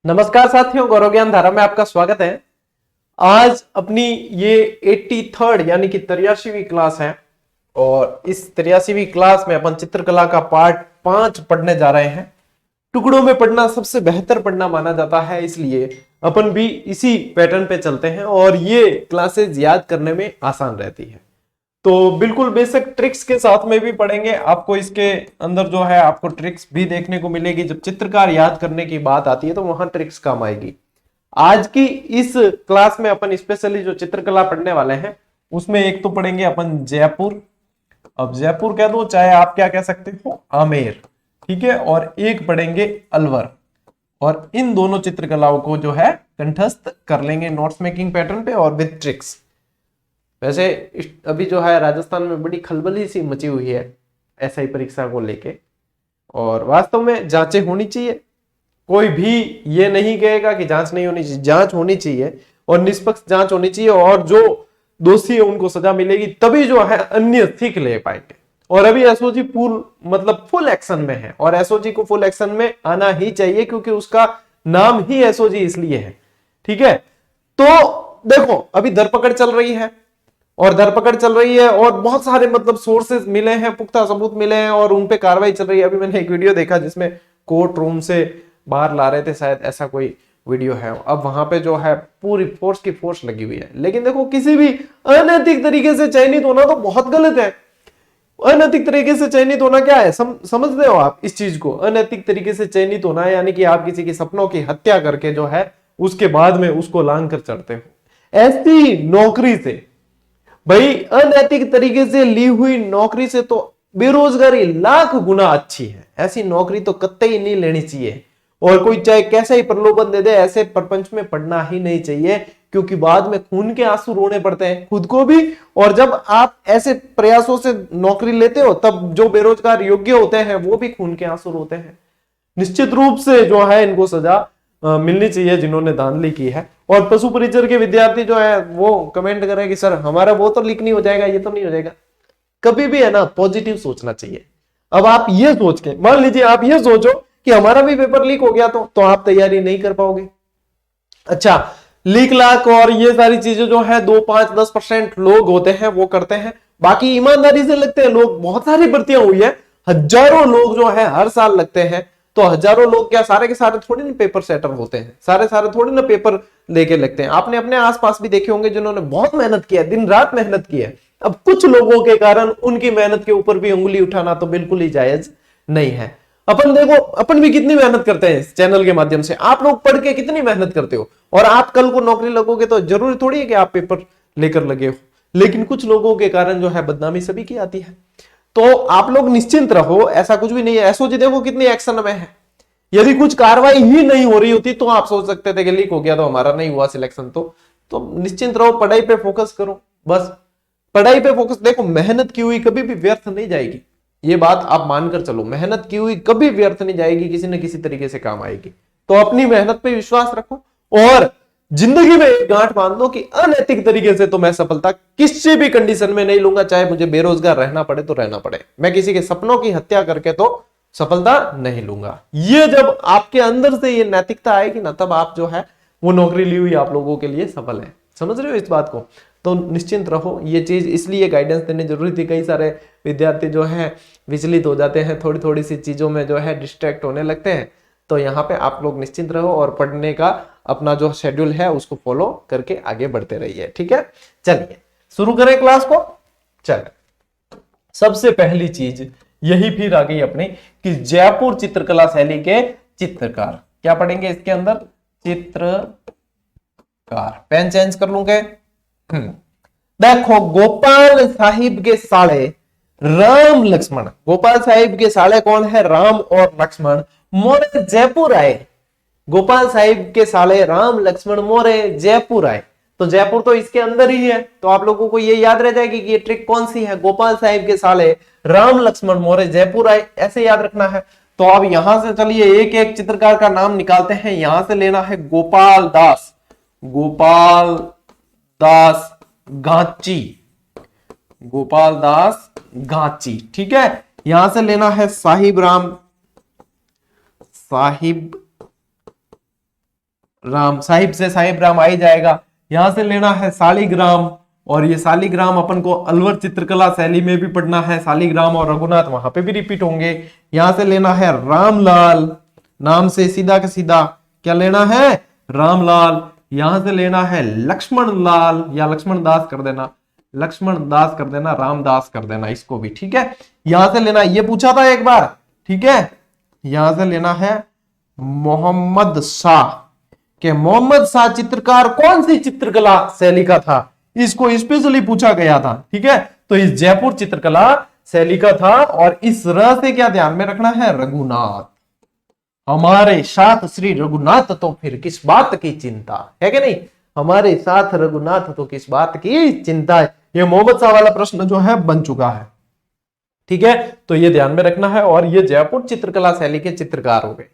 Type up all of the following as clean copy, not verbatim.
नमस्कार साथियों, गौरव ज्ञान धारा में आपका स्वागत है। आज अपनी ये 83rd यानी कि 83वीं क्लास है और इस 83वीं क्लास में अपन चित्रकला का पार्ट 5 पढ़ने जा रहे हैं। टुकड़ों में पढ़ना सबसे बेहतर पढ़ना माना जाता है, इसलिए अपन भी इसी पैटर्न पे चलते हैं और ये क्लासेस याद करने में आसान रहती है। तो बिल्कुल बेसिक ट्रिक्स के साथ में भी पढ़ेंगे। आपको इसके अंदर जो है आपको ट्रिक्स भी देखने को मिलेगी। जब चित्रकार याद करने की बात आती है तो वहां ट्रिक्स काम आएगी। आज की इस क्लास में अपन स्पेशली जो चित्रकला पढ़ने वाले हैं उसमें एक तो पढ़ेंगे अपन जयपुर। अब जयपुर कह दो चाहे आप क्या कह सकते हो, आमेर, ठीक है। और एक पढ़ेंगे अलवर। और इन दोनों चित्रकलाओं को जो है कंठस्थ कर लेंगे नोट्स मेकिंग पैटर्न पे और विद ट्रिक्स। वैसे अभी जो है राजस्थान में बड़ी खलबली सी मची हुई है एसआई परीक्षा को लेके, और वास्तव में जांचें होनी चाहिए। कोई भी ये नहीं कहेगा कि जांच नहीं होनी चाहिए, जांच होनी चाहिए और निष्पक्ष जांच होनी चाहिए, और जो दोषी है उनको सजा मिलेगी, तभी जो है अन्य सीख ले पाएंगे। और अभी एसओजी फुल एक्शन में है और एसओजी को फुल एक्शन में आना ही चाहिए क्योंकि उसका नाम ही एसओजी इसलिए है, ठीक है। तो देखो अभी धरपकड़ चल रही है और बहुत सारे सोर्सेस मिले हैं, पुख्ता सबूत मिले हैं और उन पे कार्रवाई चल रही है। अभी मैंने एक वीडियो देखा जिसमें कोर्ट रूम से बाहर ला रहे थे, शायद ऐसा कोई वीडियो है। अब वहां पे जो है पूरी फोर्स की फोर्स लगी हुई है। लेकिन देखो किसी भी अनैतिक तरीके से चयनित होना तो बहुत गलत है। अनैतिक तरीके से चयनित होना क्या है, समझते हो आप इस चीज को? अनैतिक तरीके से चयनित होना यानी कि आप किसी के सपनों की हत्या करके जो है उसके बाद में उसको लांग कर चढ़ते हो। ऐसी नौकरी से, भाई अनैतिक तरीके से ली हुई नौकरी से तो बेरोजगारी लाख गुना अच्छी है। ऐसी नौकरी तो कतई नहीं लेनी चाहिए। और कोई चाहे कैसा ही प्रलोभन दे दे, ऐसे प्रपंच में पढ़ना ही नहीं चाहिए, क्योंकि बाद में खून के आंसू रोने पड़ते हैं खुद को भी। और जब आप ऐसे प्रयासों से नौकरी लेते हो तब जो बेरोजगार योग्य होते हैं वो भी खून के आंसू रोते हैं। निश्चित रूप से जो है इनको सजा मिलनी चाहिए जिन्होंने धांधली की है। और पशु परिचर के विद्यार्थी जो है वो कमेंट करें कि सर हमारा वो तो लीक नहीं हो जाएगा, ये तो नहीं हो जाएगा। कभी भी है ना पॉजिटिव सोचना चाहिए। अब आप ये सोच के मान लीजिए, आप ये सोचो कि हमारा भी पेपर लीक हो गया तो आप तैयारी नहीं कर पाओगे। अच्छा, लीक लाक और ये सारी चीजें जो है 2, 5, 10% लोग होते हैं वो करते हैं, बाकी ईमानदारी से लगते हैं लोग। बहुत सारी भर्तियां हुई है, हजारों लोग जो है हर साल लगते हैं। तो हजारों लोग क्या सारे के सारे थोड़ी ना पेपर सेटर होते हैं, सारे सारे थोड़ी ना पेपर लेके लगते हैं। आपने अपने आसपास भी देखे होंगे जिन्होंने बहुत मेहनत किया है, दिन रात मेहनत की है। अब कुछ लोगों के कारण उनकी मेहनत के ऊपर भी उंगली उठाना तो बिल्कुल ही जायज नहीं है। अपन देखो, अपन भी कितनी मेहनत करते हैं इस चैनल के माध्यम से। आप लोग पढ़ के कितनी मेहनत करते हो, और आप कल को नौकरी लगोगे तो जरूरी थोड़ी है कि आप पेपर लेकर लगे हो। लेकिन कुछ लोगों के कारण जो है बदनामी सभी की आती है। तो आप लोग निश्चिंत रहो, ऐसा कुछ भी नहीं है। एसओजी देखो कितनी एक्शन में है। यदि कुछ कार्रवाई ही नहीं हो रही होती तो आप सोच सकते थे कि लीक हो गया तो हमारा नहीं हुआ सिलेक्शन। तो निश्चिंत रहो, पढ़ाई पे फोकस करो, बस पढ़ाई पे फोकस। देखो मेहनत की हुई कभी भी व्यर्थ नहीं जाएगी, ये बात आप मानकर चलो। मेहनत की हुई कभी व्यर्थ नहीं जाएगी, किसी न किसी तरीके से काम आएगी। तो अपनी मेहनत पे विश्वास रखो और जिंदगी में एक गांठ बांध दो कि अनैतिक तरीके से तो मैं सफलता किसी भी कंडीशन में नहीं लूंगा, चाहे मुझे बेरोजगार रहना पड़े तो रहना पड़े। मैं किसी के सपनों की हत्या करके तो सफलता नहीं लूंगा। ये जब आपके अंदर से ये नैतिकता आएगी ना, तब आप जो है वो नौकरी ली हुई आप लोगों के लिए सफल है। समझ रहे हो इस बात को? तो निश्चिंत रहो। ये चीज इसलिए गाइडेंस देने जरूरी थी। कई सारे विद्यार्थी जो है विचलित हो जाते हैं, थोड़ी थोड़ी सी चीजों में जो है डिस्ट्रैक्ट होने लगते हैं। तो यहाँ पे आप लोग निश्चिंत रहो और पढ़ने का अपना जो शेड्यूल है उसको फॉलो करके आगे बढ़ते रहिए, ठीक है। चलिए शुरू करें क्लास को। चलिए, सबसे पहली चीज यही फिर आ गई अपनी कि जयपुर चित्रकला शैली के चित्रकार। क्या पढ़ेंगे इसके अंदर? चित्रकार। पेन चेंज कर लूंगे। देखो, गोपाल साहिब के साले राम लक्ष्मण, गोपाल साहिब के साले कौन है? राम और लक्ष्मण मोरे जयपुर आए। गोपाल साहिब के साले राम लक्ष्मण मोरे जयपुर आए। तो जयपुर तो इसके अंदर ही है, तो आप लोगों को ये याद रह जाएगी कि ये ट्रिक कौन सी है। गोपाल साहिब के साले राम लक्ष्मण मोरे जयपुर आए, ऐसे याद रखना है। तो अब यहां से चलिए एक एक चित्रकार का नाम निकालते हैं। यहां से लेना है गोपाल दास, गोपाल दास गांची, गोपाल दास गांची, ठीक है। यहां से लेना है साहिब राम, साहिब राम, साहिब से साहिब राम आ ही जाएगा। यहां से लेना है शालिग्राम, और ये शालिग्राम अपन को अलवर चित्रकला शैली में भी पढ़ना है। शालिग्राम और रघुनाथ वहां पे भी रिपीट होंगे। यहां से लेना है रामलाल, नाम से सीधा का सीधा क्या लेना है, रामलाल। यहां से लेना है लक्ष्मण लाल, या लक्ष्मण दास कर देना, लक्ष्मण दास कर देना, रामदास कर देना इसको भी, ठीक है। यहां से लेना, ये पूछा था एक बार, ठीक है। यहां से लेना है मोहम्मद शाह, के मोहम्मद शाह चित्रकार कौन सी चित्रकला शैली का था, इसको स्पेशली पूछा गया था, ठीक है। तो इस जयपुर चित्रकला शैली का था। और इस र से क्या ध्यान में रखना है, रघुनाथ, हमारे साथ श्री रघुनाथ तो फिर किस बात की चिंता है कि नहीं, हमारे साथ रघुनाथ तो किस बात की चिंता है। ये मोहम्मद शाह वाला प्रश्न जो है बन चुका है, ठीक है। तो ये ध्यान में रखना है। और ये जयपुर चित्रकला शैली के चित्रकार हो गए।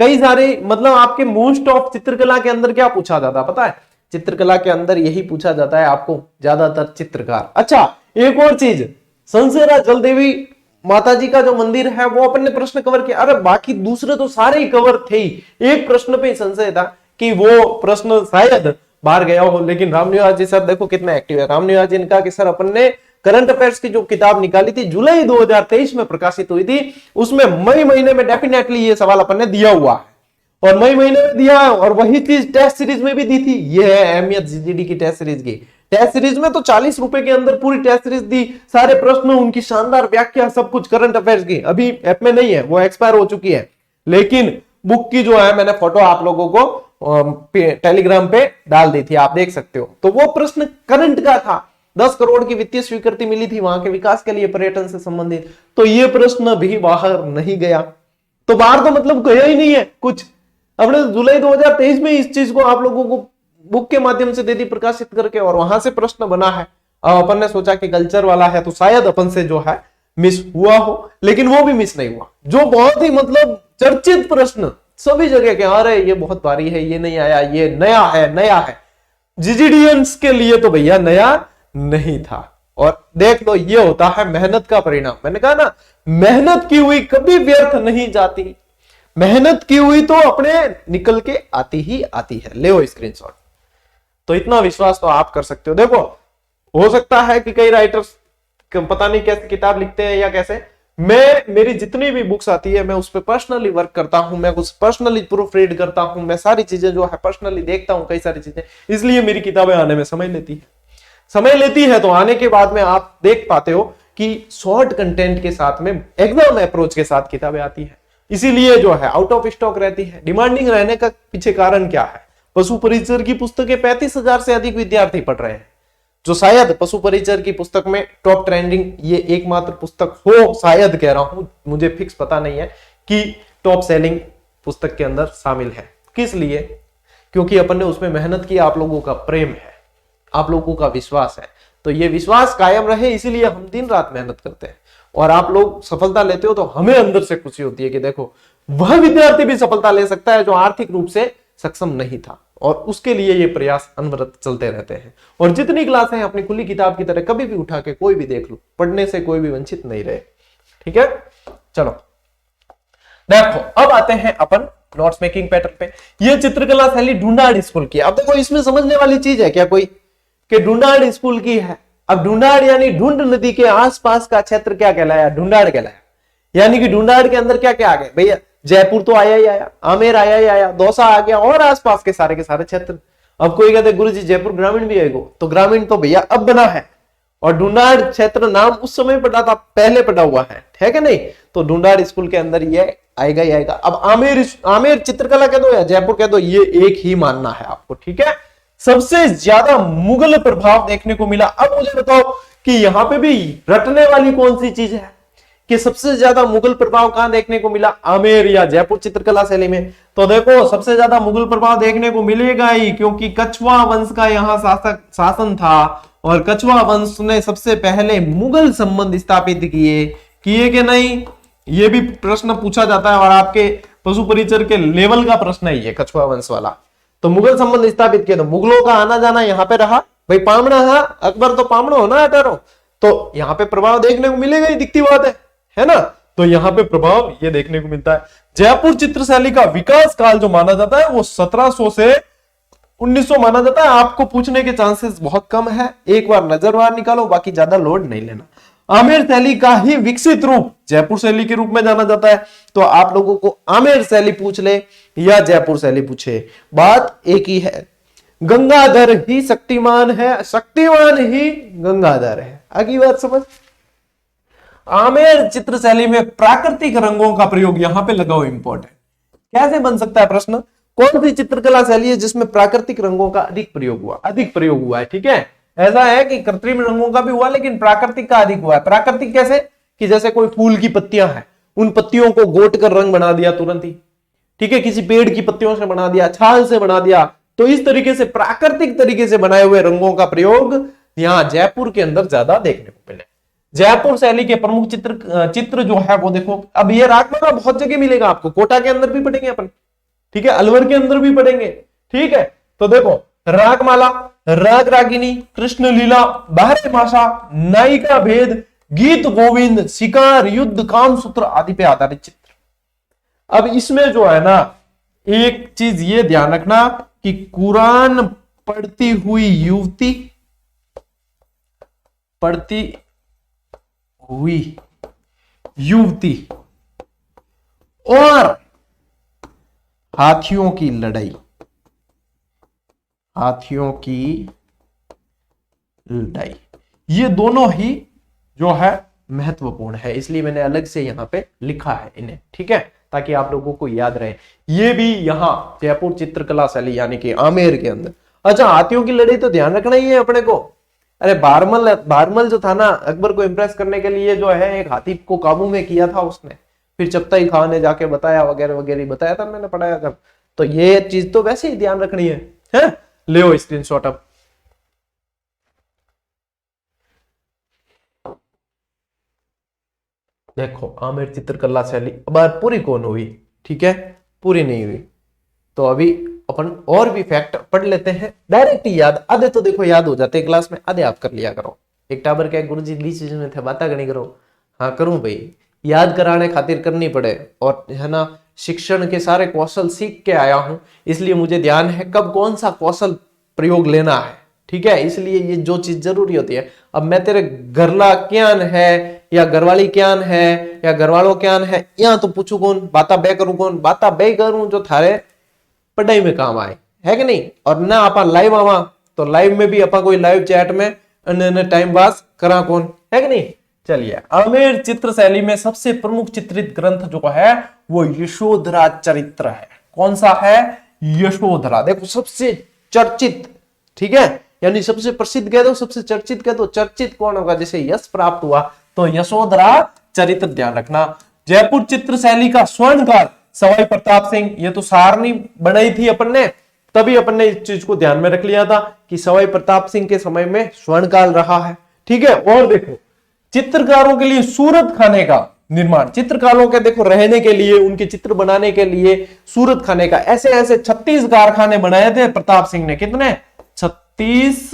कई सारे मतलब आपके मोस्ट ऑफ चित्रकला के अंदर क्या पूछा जाता है पता है, चित्रकला के अंदर यही पूछा जाता है आपको ज्यादातर, चित्रकार। अच्छा एक और चीज, संसेरा जल देवी माता जी का जो मंदिर है वो अपन ने प्रश्न कवर किया। अरे बाकी दूसरे तो सारे ही कवर थे ही, एक प्रश्न पे संशय था कि वो प्रश्न शायद बाहर गया हो। लेकिन रामनिवास जी सर देखो कितना एक्टिव है। रामनिवास जी इनका कि सर अपन ने करंट अफेयर्स की जो किताब निकाली थी जुलाई 2023 में प्रकाशित हुई थी, उसमें मई महीने में डेफिनेटली ये सवाल अपन ने दिया हुआ है, और मई महीने में दिया है। और वही चीज टेस्ट सीरीज में भी दी थी। ये है अहमियत जीजीडी की टेस्ट सीरीज की। टेस्ट सीरीज में तो 40 रुपए के अंदर पूरी टेस्ट सीरीज दी, सारे प्रश्न, उनकी शानदार व्याख्या, सब कुछ करंट अफेयर्स की। अभी ऐप में नहीं है, वो एक्सपायर हो चुकी है, लेकिन बुक की जो है मैंने फोटो आप लोगों को टेलीग्राम पे डाल दी थी, आप देख सकते हो। तो वो प्रश्न करंट का था, 10 करोड़ की वित्तीय स्वीकृति मिली थी वहां के विकास के लिए पर्यटन से संबंधित। तो ये प्रश्न भी बाहर नहीं गया, तो बाहर तो मतलब गया ही नहीं है कुछ। अपने जुलाई 2023 में इस चीज को आप लोगों को बुक के माध्यम से दे दी प्रकाशित करके, और वहां से प्रश्न बना है। अब अपन ने सोचा कि कल्चर वाला है तो शायद अपन से जो है मिस हुआ हो, लेकिन वो भी मिस नहीं हुआ। जो बहुत ही मतलब चर्चित प्रश्न सभी जगह के, अरे ये बहुत भारी है, ये नहीं आया, ये नया है, नया है। जीजीडियंस के लिए तो भैया नया नहीं था। और देख लो ये होता है मेहनत का परिणाम। मैंने कहा ना, मेहनत की हुई कभी व्यर्थ नहीं जाती, मेहनत की हुई तो अपने निकल के आती ही आती है। ले स्क्रीनशॉट। तो इतना विश्वास तो आप कर सकते हो। देखो हो सकता है कि कई राइटर्स पता नहीं कैसे किताब लिखते हैं या कैसे, मैं मेरी जितनी भी बुक्स आती है मैं उस पर पर्सनली वर्क करता हूं, मैं कुछ पर्सनली प्रूफ रीड करता हूं, मैं सारी चीजें जो है पर्सनली देखता हूं, कई सारी चीजें, इसलिए मेरी किताबें आने में समय लेती है। तो आने के बाद में आप देख पाते हो कि शॉर्ट कंटेंट के साथ में एग्जाम अप्रोच के साथ किताबें आती है, इसीलिए जो है आउट ऑफ स्टॉक रहती है। डिमांडिंग रहने का पीछे कारण क्या है, पशु परिचर की पुस्तकें 35,000 से अधिक विद्यार्थी पढ़ रहे हैं, जो शायद पशु परिचर की पुस्तक में टॉप ट्रेंडिंग ये एकमात्र पुस्तक हो, शायद कह रहा हूं, मुझे फिक्स पता नहीं है कि टॉप सेलिंग पुस्तक के अंदर शामिल है। किस लिए? क्योंकि अपन ने उसमें मेहनत की, आप लोगों का प्रेम है, आप लोगों का विश्वास है। तो ये विश्वास कायम रहे इसीलिए हम दिन रात मेहनत करते हैं, और आप लोग सफलता लेते हो तो हमें अंदर से खुशी होती है कि देखो वह विद्यार्थी भी सफलता ले सकता है जो आर्थिक रूप से सक्षम नहीं था, और उसके लिए ये प्रयास अनवरत चलते रहते हैं। और जितनी क्लासें अपनी खुली किताब की तरह कभी भी उठा के कोई भी देख लो, पढ़ने से कोई भी वंचित नहीं रहे, ठीक है। चलो देखो अब आते हैं अपन नोट्स मेकिंग पैटर्न पे। ये चित्रकला शैली ढूंढाड़ स्कूल की। अब देखो इसमें समझने वाली चीज है क्या कोई, कि ढूंढाड़ स्कूल की है। अब ढूंढाड़ यानी ढूंढ नदी के आसपास का क्षेत्र क्या कहलाया, ढूंढाड़ कहलाया। यानी कि ढूंढाड़ के अंदर क्या क्या आ गए भैया, जयपुर तो आया ही आया, आमेर आया ही आया, दौसा आ गया, और आसपास के सारे क्षेत्र। अब कोई कहते गुरुजी जयपुर ग्रामीण भी आएगा, तो ग्रामीण तो भैया अब बना है, और ढूंढाड़ क्षेत्र नाम उस समय पड़ा था, पहले पड़ा हुआ है कि नहीं। तो ढूंढाड़ स्कूल के अंदर ये आएगा ही आएगा। अब आमेर चित्रकला कह दो या जयपुर कह दो, ये एक ही मानना है आपको, ठीक है। सबसे ज्यादा मुगल प्रभाव देखने को मिला। अब मुझे बताओ कि यहां पे भी रटने वाली कौन सी चीज है कि सबसे ज्यादा मुगल प्रभाव कहां देखने को मिला, आमेर या जयपुर चित्रकला शैली में। तो देखो सबसे ज्यादा मुगल प्रभाव देखने को मिलेगा ही, क्योंकि कछवा वंश का यहां शासन था, और कछवा वंश ने सबसे पहले मुगल संबंध स्थापित किए कि नहीं, ये भी प्रश्न पूछा जाता है, और आपके पशु परिचर के लेवल का प्रश्न है ये कछवा वंश वाला। तो मुगल संबंध स्थापित किया, तो मुगलों का आना जाना यहाँ पे रहा भाई, पामणा है, अकबर तो पामणा हो ना अटारो, तो यहाँ पे प्रभाव देखने को मिलेगा ही, दिखती बात है ना। तो यहाँ पे प्रभाव ये देखने को मिलता है। जयपुर चित्र शैली का विकास काल जो माना जाता है वो 1700 से 1900 माना जाता है। आपको पूछने के चांसेस बहुत कम है, एक बार नजर बाहर निकालो, बाकी ज्यादा लोड नहीं लेना। आमेर शैली का ही विकसित रूप जयपुर शैली के रूप में जाना जाता है। तो आप लोगों को आमेर शैली पूछ ले या जयपुर शैली पूछे, बात एक ही है। गंगाधर ही शक्तिमान है, शक्तिमान ही गंगाधर है। आगे बात समझ। आमेर चित्र शैली में प्राकृतिक रंगों का प्रयोग यहां पे लगाओ, इंपॉर्टेंट। कैसे बन सकता है प्रश्न, कौन सी चित्रकला शैली है जिसमें प्राकृतिक रंगों का अधिक प्रयोग हुआ है। ठीक है, ऐसा है कि कृत्रिम रंगों का भी हुआ लेकिन प्राकृतिक का अधिक हुआ है। प्राकृतिक कैसे, कि जैसे कोई फूल की पत्तियां हैं, उन पत्तियों को गोट कर रंग बना दिया तुरंत ही। ठीक है, किसी पेड़ की पत्तियों से बना दिया, छाल से बना दिया। तो इस तरीके से प्राकृतिक तरीके से बनाए हुए रंगों का प्रयोग यहां जयपुर के अंदर ज्यादा देखने को मिले। जयपुर शैली के प्रमुख चित्र जो है वो देखो, अब ये रागमाला बहुत जगह मिलेगा आपको, कोटा के अंदर भी पढ़ेंगे अपन। ठीक है, अलवर के अंदर भी पढ़ेंगे। ठीक है, तो देखो रागमाला, राग रागिनी, कृष्ण लीला, बारह मासा, नायिका भेद, गीत गोविंद, शिकार, युद्ध, कामसूत्र आदि पे आधारित चित्र। अब इसमें जो है ना, एक चीज ये ध्यान रखना कि कुरान पढ़ती हुई युवती और हाथियों की लड़ाई ये दोनों ही जो है महत्वपूर्ण है, इसलिए मैंने अलग से यहां पे लिखा है इन्हें। ठीक है, ताकि आप लोगों को याद रहे। ये भी यहां जयपुर चित्रकला शैली यानी कि आमेर के अंदर। अच्छा, हाथियों की लड़ाई तो ध्यान रखना ही है अपने को। अरे बारमल जो था ना, अकबर को इंप्रेस करने के लिए जो है एक हाथी को काबू में किया था उसने, फिर चगताई खान ने जाके बताया वगैरह वगैरह बताया था, मैंने पढ़ाया था। तो ये चीज तो वैसे ही ध्यान रखनी है? ले स्क्रीनशॉट। अब देखो आमेर चित्रकला शैली अब पूरी कौन हुई, ठीक है, पूरी नहीं हुई। तो अभी अपन और भी फैक्ट पढ़ लेते हैं, डायरेक्ट याद। आधे तो देखो याद हो जाते क्लास में, आधे आप कर लिया करो। एक टाबर के गुरुजी बीच में थे, बातें करनी करो। हाँ करूं भाई, याद कराने खातिर करनी पड़े, और है ना शिक्षण के सारे कौशल सीख के आया हूं, इसलिए मुझे ध्यान है कब कौन सा कौशल प्रयोग लेना है। ठीक है, इसलिए ये जो चीज जरूरी होती है। अब मैं तेरे घरला क्यान है या घरवाली क्यान है या घरवालों क्यान है, यहाँ तो पूछू कौन, बाता बे करूं कौन, बाता बे करूं जो थारे पढ़ाई में काम आए, है कि नहीं। और ना आप लाइव आवा तो लाइव में भी अपा कोई लाइव चैट में टाइम पास करा कौन, है कि नहीं। चलिए, आमेर चित्र शैली में सबसे प्रमुख चित्रित ग्रंथ जो है वो यशोधरा चरित्र है। कौन सा है? यशोधरा। देखो सबसे चर्चित, ठीक है, यानी सबसे प्रसिद्ध कह दो, सबसे चर्चित कह दो। चर्चित कौन होगा जिसे यश प्राप्त हुआ, तो यशोधरा चरित्र ध्यान रखना। जयपुर चित्र शैली का स्वर्णकाल सवाई प्रताप सिंह, ये तो सारणी बनाई थी अपन ने, तभी अपन ने इस चीज को ध्यान में रख लिया था कि सवाई प्रताप सिंह के समय में स्वर्णकाल रहा है। ठीक है, और देखो चित्रकारों के लिए सूरत खाने का निर्माण, चित्रकारों के देखो रहने के लिए, उनके चित्र बनाने के लिए सूरत खाने का ऐसे ऐसे 36 कारखाने बनाए थे प्रताप सिंह ने। कितने? 36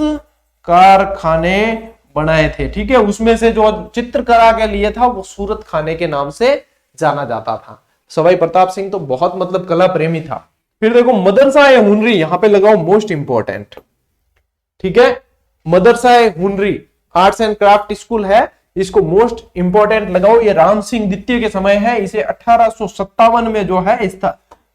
कारखाने बनाए थे। ठीक है, उसमें से जो चित्रकला के लिए था वो सूरत खाने के नाम से जाना जाता था। सवाई प्रताप सिंह तो बहुत मतलब कला प्रेमी था। फिर देखो मदरसा ए हुनरी, यहां पे लगाओ मोस्ट इंपॉर्टेंट। ठीक है, मदरसा ए हुनरी आर्ट्स एंड क्राफ्ट स्कूल है, इसको मोस्ट इंपॉर्टेंट लगाओ। ये राम सिंह द्वितीय के समय है, इसे 1857 में जो है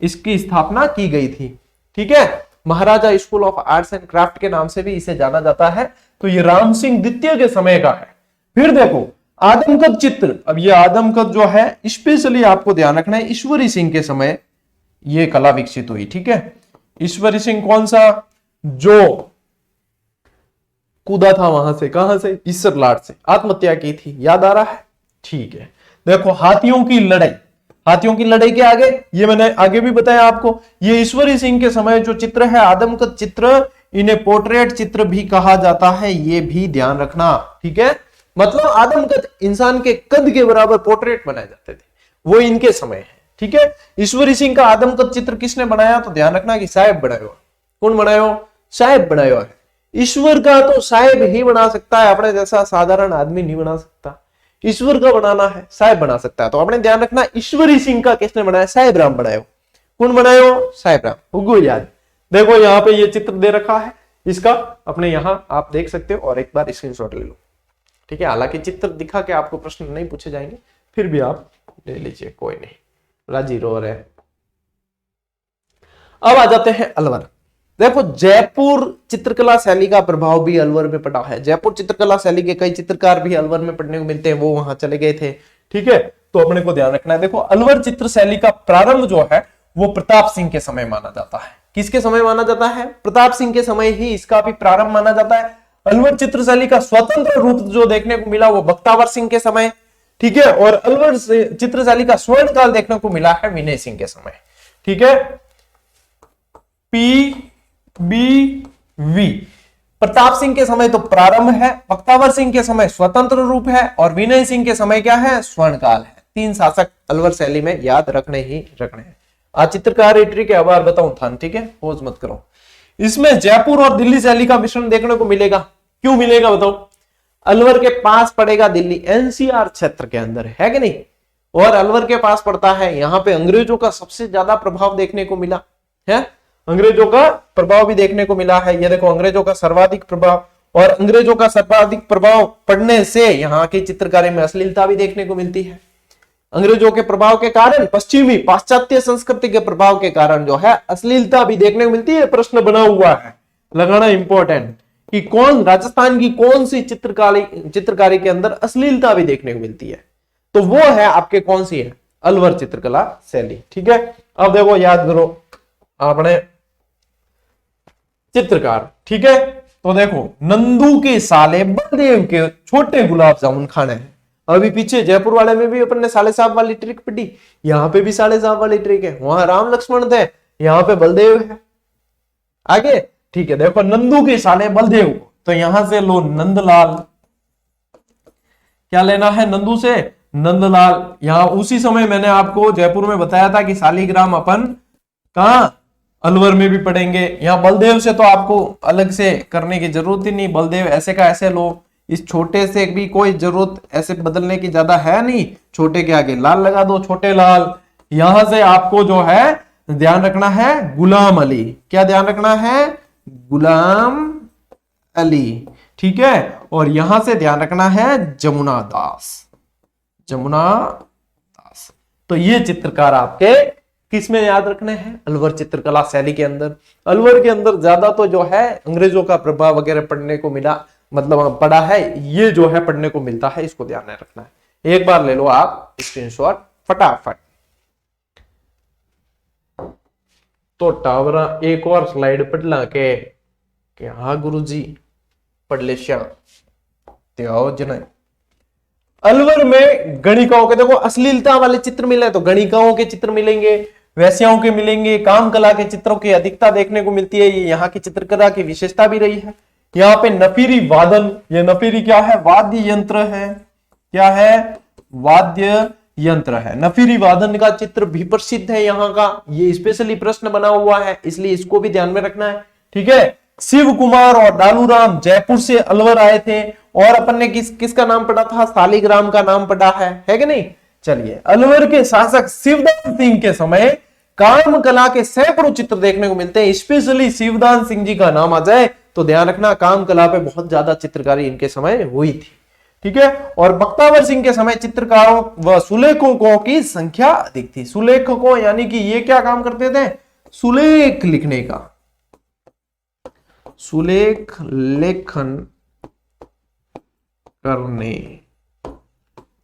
इसकी स्थापना की गई थी। ठीक है, Maharaja school of arts and craft के नाम से भी इसे जाना जाता है। तो ये राम सिंह द्वितीय के समय का है। फिर देखो आदमकद चित्र, अब ये आदमकद जो है स्पेशली आपको ध्यान रखना है, ईश्वरी सिंह के समय ये कला विकसित हुई। ठीक है, ईश्वरी सिंह कौन सा, जो कूदा था वहां से, कहां से, ईसर लाट से, आत्महत्या की थी, याद आ रहा है। ठीक है, देखो हाथियों की लड़ाई, हाथियों की लड़ाई के आगे, ये मैंने आगे भी बताया आपको, ये ईश्वरी सिंह के समय जो चित्र है आदमकद चित्र, इन्हें पोर्ट्रेट चित्र भी कहा जाता है, ये भी ध्यान रखना। ठीक है, मतलब आदमकद इंसान के कद के बराबर पोर्ट्रेट बनाए जाते थे, वो इनके समय है। ठीक है, ईश्वरी सिंह का आदमकद चित्र किसने बनाया, तो ध्यान रखना कि साहेब बनाया हुआ। कौन बनाया हो? साहेब बनाया हुआ है। ईश्वर का तो साहेब ही बना सकता है, अपने जैसा साधारण आदमी नहीं बना सकता। ईश्वर का बनाना है, साहेब बना सकता है। तो आपने ध्यान रखना, ईश्वरी सिंह का किसने बनाया? साहेब राम बनायो। कौन बनायो? साहेब राम। हुग्गू याद। देखो यहाँ पे ये चित्र दे रखा है इसका, अपने यहाँ आप देख सकते हो और एक बार स्क्रीनशॉट ले लो, ठीक है। हालांकि चित्र दिखा के आपको प्रश्न नहीं पूछे जाएंगे, फिर भी आप ले लीजिए, कोई नहीं, राजी रो रहे। अब आ जाते हैं अलवर। देखो जयपुर चित्रकला शैली का प्रभाव भी अलवर में पड़ा है। जयपुर चित्रकला शैली के कई चित्रकार भी अलवर में पढ़ने को मिलते हैं, वो वहां चले गए थे, ठीक है। तो अपने को ध्यान रखना है। देखो अलवर चित्र शैली का प्रारंभ जो है वो प्रताप सिंह के समय माना जाता है। किसके समय माना जाता है? प्रताप सिंह के समय ही इसका भी प्रारंभ माना जाता है। अलवर चित्र शैली का स्वतंत्र रूप जो देखने को मिला वो बख्तावर सिंह के समय, ठीक है। और अलवर चित्र शैली का स्वर्ण काल देखने को मिला है विनय सिंह के समय, ठीक है। P B V, Pratap Singh के समय तो प्रारंभ है, बख्तावर सिंह के समय स्वतंत्र रूप है और विनय सिंह के समय क्या है? स्वर्ण काल है। 3 शासक अलवर शैली में याद रखने ही रखने हैं। आज चित्रकार एंट्री के आभार बताऊं था, ठीक है, खोज मत करो। इसमें जयपुर और दिल्ली शैली का मिश्रण देखने को मिलेगा। क्यों मिलेगा बताओ? अलवर के पास पड़ेगा दिल्ली, एनसीआर क्षेत्र के अंदर है कि नहीं, और अलवर के पास पड़ता है। यहाँ पे अंग्रेजों का सबसे ज्यादा प्रभाव देखने को मिला है, अंग्रेजों का प्रभाव भी देखने को मिला है। ये देखो अंग्रेजों का सर्वाधिक प्रभाव, और अंग्रेजों का सर्वाधिक प्रभाव पड़ने से यहाँ की चित्रकारी में अश्लीलता भी देखने को मिलती है। अंग्रेजों के प्रभाव के कारण, पश्चिमी पाश्चात्य संस्कृति के प्रभाव के कारण जो है अश्लीलता भी देखने को मिलती है। प्रश्न बना हुआ है, लगाना इंपॉर्टेंट, कि कौन राजस्थान की कौन सी चित्रकारी के अंदर अश्लीलता भी देखने को मिलती है, तो वो है आपके कौन सी है? अलवर चित्रकला शैली, ठीक है। अब देखो याद करो आपने चित्रकार, ठीक है। तो देखो नंदू के साले बलदेव के छोटे गुलाब जामुन खाने हैं। अभी पीछे जयपुर वाले में भी अपन ने साले साहब वाली ट्रिक पढ़ी, यहाँ पे भी साले साहब वाली ट्रिक है। वहां राम लक्ष्मण थे, यहाँ पे बलदेव है आगे, ठीक है। देखो नंदू के साले बलदेव, तो यहां से लो नंदलाल, क्या लेना है? नंदू से नंदलाल। यहां उसी समय मैंने आपको जयपुर में बताया था कि शालिग्राम अपन कहां? अलवर में भी पढ़ेंगे। यहाँ बलदेव से तो आपको अलग से करने की जरूरत ही नहीं, बलदेव ऐसे का ऐसे लो। इस छोटे से भी कोई जरूरत ऐसे बदलने की ज्यादा है नहीं, छोटे के आगे लाल लगा दो, छोटे लाल। यहां से आपको जो है ध्यान रखना है गुलाम अली, क्या ध्यान रखना है? गुलाम अली, ठीक है। और यहां से ध्यान रखना है जमुना दास, जमुना दास। तो ये चित्रकार आपके किस में याद रखने हैं? अलवर चित्रकला शैली के अंदर। अलवर के अंदर ज्यादा तो जो है अंग्रेजों का प्रभाव वगैरह पढ़ने को मिला, मतलब पढ़ा है, ये जो है पढ़ने को मिलता है, इसको ध्यान में रखना है। एक बार ले लो आप स्क्रीनशॉट फटाफट। तो टावरा एक और स्लाइड पढ़ ला के हाँ गुरुजी पढ़ ले श्याम त्याओ जन। अलवर में गणिकाओं के, देखो अश्लीलता वाले चित्र मिले तो गणिकाओं के चित्र मिलेंगे, वैश्याओं के मिलेंगे, काम कला के चित्रों की अधिकता देखने को मिलती है। ये यहाँ की चित्रकला की विशेषता भी रही है। यहाँ पे नफीरी वादन, ये नफीरी क्या है? वाद्य यंत्र है, क्या है? वाद्य यंत्र है। नफीरी वादन का चित्र भी प्रसिद्ध है यहाँ का, ये स्पेशली प्रश्न बना हुआ है, इसलिए इसको भी ध्यान में रखना है, ठीक है। शिव कुमार और डालूराम जयपुर से अलवर आए थे, और अपन ने किसका नाम पढ़ा था? शालिग्राम का नाम पढ़ा है कि नहीं? चलिए, अलवर के शासक शिवदान सिंह के समय काम कला के सैकड़ों चित्र देखने को मिलते हैं। स्पेशली शिवदान सिंह जी का नाम आ जाए तो ध्यान रखना काम कला पे बहुत ज्यादा चित्रकारी इनके समय हुई थी, ठीक है। और बख्तावर सिंह के समय चित्रकारों व सुलेखकों की संख्या अधिक थी। सुलेखकों यानी कि ये क्या काम करते थे? सुलेख लिखने का, सुलेख लेखन करने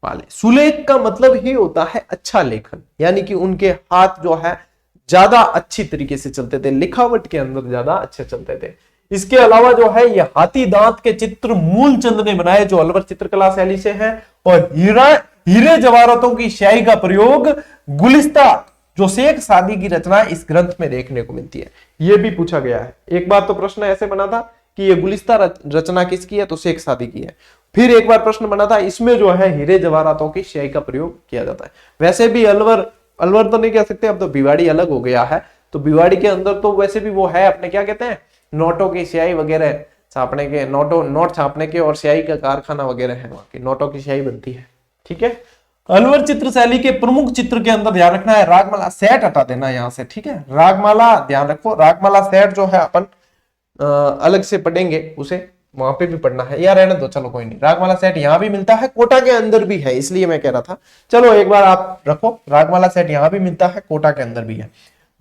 वाले। सुलेख का मतलब ही होता है अच्छा लेखन, यानी कि उनके हाथ जो है ज्यादा अच्छी तरीके से चलते थे, लिखावट के अंदर ज्यादा अच्छे चलते थे। इसके अलावा जो है ये हाथी दांत के चित्र मूलचंद ने बनाए, जो अलवर चित्रकला शैली से है। और हीरे जवाहरातों की स्याही का प्रयोग गुलिस्ता, जो शेख सादी की रचना इस ग्रंथ में देखने को मिलती है। यह भी पूछा गया है। एक बार तो प्रश्न ऐसे बना था कि ये गुलिस्ता रचना किसकी है, तो शेख सादी की है। फिर एक बार प्रश्न बना था इसमें जो है हीरे जवाहरातों की स्याही का प्रयोग किया जाता है। वैसे भी अलवर तो नहीं कह सकते, अब तो भिवाड़ी अलग हो गया है। तो भिवाड़ी के अंदर तो वैसे भी वो है अपने क्या कहते हैं, नोटों की स्याही वगैरह छापने के, नोट छापने के और स्याही का कारखाना वगैरह है, वहां की नोटों की स्याही बनती है, ठीक है। अलवर चित्र शैली के प्रमुख चित्र के अंदर ध्यान रखना है, रागमाला सेट हटा देना यहां से, ठीक है। रागमाला ध्यान रखो, रागमाला सेट जो है अपन अलग से पढ़ेंगे, उसे वहां पे भी पढ़ना है, या रहने दो, चलो कोई नहीं। रागमाला सेट यहाँ भी मिलता है, कोटा के अंदर भी है, इसलिए मैं कह रहा था। चलो एक बार आप रखो, रागमाला सेट यहाँ भी मिलता है, कोटा के अंदर भी है।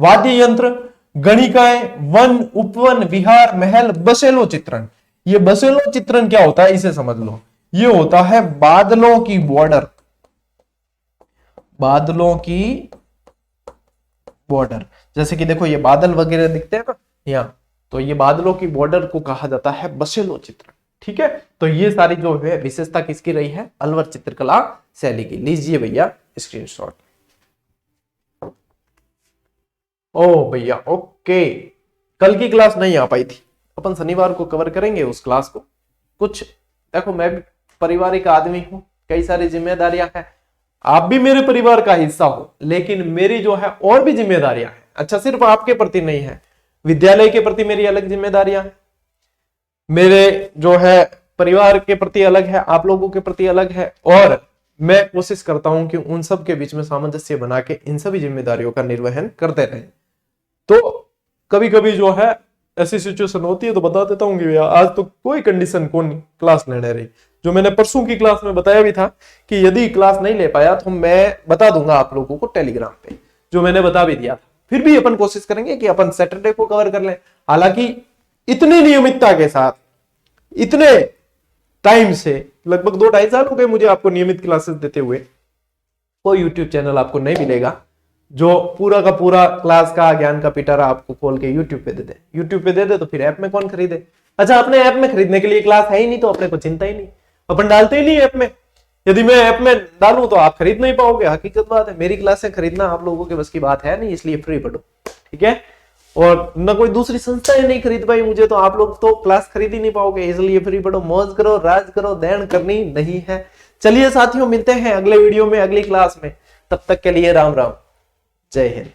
वाद्य यंत्र, गणिकाएं, वन, उपवन, विहार, महल, बसेलो चित्रण। ये बसेलो चित्रण क्या होता है इसे समझ लो। ये होता है बादलों की बॉर्डर, बादलों की बॉर्डर। जैसे कि देखो ये बादल वगैरह दिखते हैं ना यहाँ, तो ये बादलों की बॉर्डर को कहा जाता है बसेलो चित्र, ठीक है। तो ये सारी जो है विशेषता किसकी रही है, अलवर चित्रकला शैली की। लीजिए भैया स्क्रीनशॉट। ओ भैया ओके, कल की क्लास नहीं आ पाई थी, अपन शनिवार को कवर करेंगे उस क्लास को। कुछ देखो मैं भी पारिवारिक आदमी हूं, कई सारी जिम्मेदारियां हैं, आप भी मेरे परिवार का हिस्सा हो, लेकिन मेरी जो है और भी जिम्मेदारियां हैं। अच्छा, सिर्फ आपके प्रति नहीं है, विद्यालय के प्रति मेरी अलग जिम्मेदारियां हैं, मेरे जो है परिवार के प्रति अलग है, आप लोगों के प्रति अलग है, और मैं कोशिश करता हूं कि उन सब के बीच में सामंजस्य बना के इन सभी जिम्मेदारियों का निर्वहन करते रहे। तो कभी कभी जो है ऐसी सिचुएशन होती है तो बता देता हूँ कि भैया आज तो कोई कंडीशन कौन क्लास लेने रही। जो मैंने परसों की क्लास में बताया भी था कि यदि क्लास नहीं ले पाया तो मैं बता दूंगा आप लोगों को टेलीग्राम पे, जो मैंने बता भी दिया था। फिर भी अपन कोशिश करेंगे कि अपन सैटरडे को कवर कर लें। हालांकि इतनी नियमितता के साथ, इतने टाइम से, लगभग 2-2.5 साल हो गए मुझे आपको नियमित क्लासेस देते हुए, कोई यूट्यूब चैनल आपको नहीं मिलेगा जो पूरा का पूरा क्लास का ज्ञान का पिटारा आपको खोल के यूट्यूब पे दे दे। यूट्यूब पे दे दे तो फिर ऐप में कौन खरीदे। अच्छा, अपने ऐप में खरीदने के लिए क्लास है ही नहीं तो अपने को चिंता ही नहीं, अपन डालते ही नहीं ऐप में। यदि मैं ऐप में डालूं तो आप खरीद नहीं पाओगे, हकीकत बात है। मेरी क्लासें खरीदना आप लोगों के बस की बात है नहीं, इसलिए फ्री पढ़ो, ठीक है। और न कोई दूसरी संस्थाएं नहीं खरीद पाई मुझे, तो आप लोग तो क्लास खरीद ही नहीं पाओगे, इसलिए फ्री पढ़ो, मौज करो, राज करो, दैन करनी नहीं है। चलिए साथियों, मिलते हैं अगले वीडियो में, अगली क्लास में। तब तक के लिए राम राम, जय हिंद।